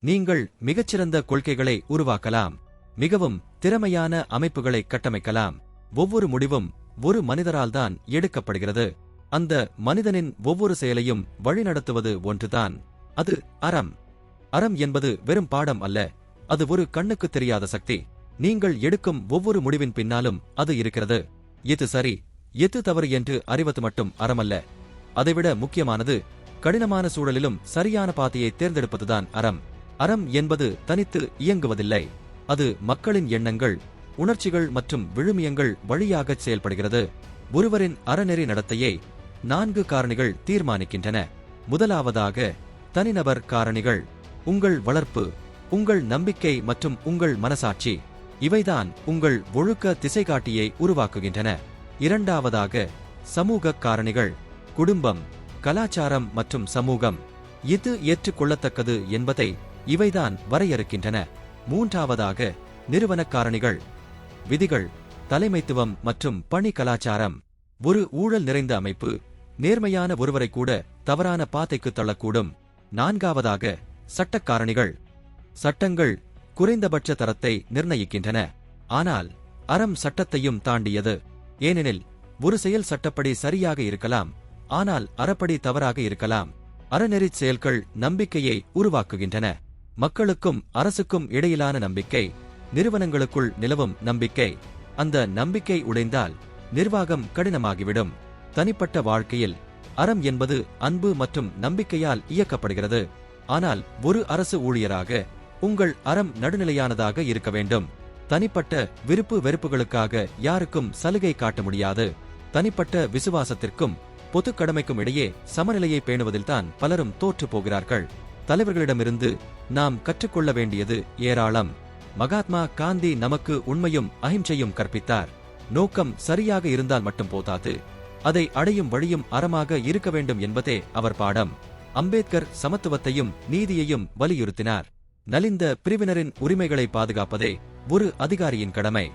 நீங்கள் மிகச்சிறந்த கொள்கைகளை உருவாக்கலாம். மிகவும் திறமையான அமைப்புகளை கட்டமைக்கலாம். ஒவ்வொரு முடிவும் ஒரு மனிதரால்தான் எடுக்கப்படுகிறது. அந்த மனிதனின் ஒவ்வொரு செயலையும் வழிநடத்துவது ஒன்றுதான். அது அறம். அறம் என்பது வெறும் பாடம் அல்ல, அது ஒரு கண்ணுக்கு தெரியாத சக்தி. நீங்கள் எடுக்கும் ஒவ்வொரு முடிவின் பின்னாலும் அது இருக்கிறது. எது சரி, எது தவறு என்று அறிவது மட்டும் அறமல்ல. அதைவிட முக்கியமானது, கடினமான சூழலிலும் சரியான பாதையை தேர்ந்தெடுப்பதுதான் அறம். அறம் என்பது தனித்து இயங்குவதில்லை. அது மக்களின் எண்ணங்கள், உணர்ச்சிகள் மற்றும் விழுமியங்கள் வழியாகச் செயல்படுகிறது. ஒருவரின் அறநெறி நடத்தையை 4 காரணிகள் தீர்மானிக்கின்றன. முதலாவதாக, தனிநபர் காரணிகள். உங்கள் வளர்ப்பு, உங்கள் நம்பிக்கை மற்றும் உங்கள் மனசாட்சி. இவைதான் உங்கள் ஒழுக்க திசைகாட்டியை உருவாக்குகின்றன. இரண்டாவதாக, சமூக காரணிகள். குடும்பம், கலாச்சாரம் மற்றும் சமூகம். இது ஏற்றுக்கொள்ளத்தக்கது என்பதை இவைதான் வரையறுக்கின்றன. மூன்றாவதாக, நிறுவன காரணிகள். விதிகள், தலைமைத்துவம் மற்றும் பணி கலாச்சாரம். ஒரு ஊழல் நிறைந்த அமைப்பு நேர்மையான ஒருவரை கூட தவறான பாதைக்கு தள்ளக்கூடும். நான்காவதாக, சட்டக்காரணிகள். சட்டங்கள் குறைந்தபட்ச தரத்தை நிர்ணயிக்கின்றன. ஆனால் அறம் சட்டத்தையும் தாண்டியது. ஏனெனில் ஒரு செயல் சட்டப்படி சரியாக இருக்கலாம், ஆனால் அறப்படி தவறாக இருக்கலாம். அறநெறிச் செயல்கள் நம்பிக்கையை உருவாக்குகின்றன. மக்களுக்கும் அரசுக்கும் இடையிலான நம்பிக்கை, நிறுவனங்களுக்குள் நிலவும் நம்பிக்கை. அந்த நம்பிக்கை உடைந்தால் நிர்வாகம் கடினமாகிவிடும். தனிப்பட்ட வாழ்க்கையில் அறம் என்பது அன்பு மற்றும் நம்பிக்கையால் இயக்கப்படுகிறது. ஆனால் ஒரு அரசு ஊழியராக உங்கள் அறம் நடுநிலையானதாக இருக்க வேண்டும். தனிப்பட்ட விருப்பு வெறுப்புகளுக்காக யாருக்கும் சலுகை காட்ட முடியாது. தனிப்பட்ட விசுவாசத்திற்கும் பொது கடமைக்கும் இடையே சமநிலையை பேணுவதில்தான் பலரும் தோற்று போகிறார்கள். தலைவர்களிடமிருந்து நாம் கற்றுக்கொள்ள வேண்டியது ஏராளம். மகாத்மா காந்தி நமக்கு உண்மையும் அஹிம்சையும் கற்பித்தார். நோக்கம் சரியாக இருந்தால் மட்டும் போதாது, அதை அடையும் வழியும் அறமாக இருக்க வேண்டும் என்பதே அவர் பாடம். அம்பேத்கர் சமத்துவத்தையும் நீதியையும் வலியுறுத்தினார். நலிந்த பிரிவினரின் உரிமைகளை பாதுகாப்பதே ஒரு அதிகாரியின் கடமை.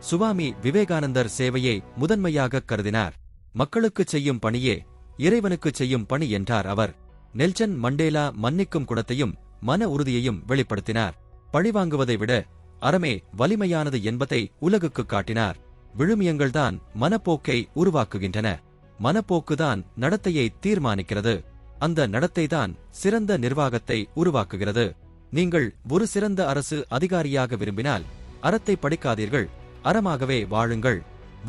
சுவாமி விவேகானந்தர் சேவையை முதன்மையாக கருதினார். மக்களுக்குச் செய்யும் பணியே இறைவனுக்குச் செய்யும் பணி என்றார் அவர். நெல்சன் மண்டேலா மன்னிக்கும் குணத்தையும் மன உறுதியையும் வெளிப்படுத்தினார். பழிவாங்குவதை விட அறமே வலிமையானது என்பதை உலகுக்கு காட்டினார். விழுமியங்கள்தான் மனப்போக்கை உருவாக்குகின்றன. மனப்போக்குதான் நடத்தையை தீர்மானிக்கிறது. அந்த நடத்தைதான் சிறந்த நிர்வாகத்தை உருவாக்குகிறது. நீங்கள் ஒரு சிறந்த அரசு அதிகாரியாக விரும்பினால் அறத்தை படிக்காதீர்கள், அறமாகவே வாழுங்கள்.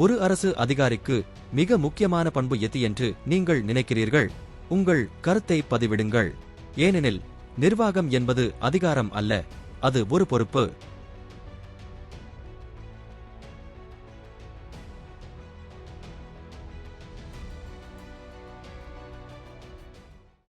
ஒரு அரசு அதிகாரிக்கு மிக முக்கியமான பண்பு எது என்று நீங்கள் நினைக்கிறீர்கள்? உங்கள் கருத்தை பதிவிடுங்கள். ஏனெனில் நிர்வாகம் என்பது அதிகாரம் அல்ல, அது ஒரு பொறுப்பு.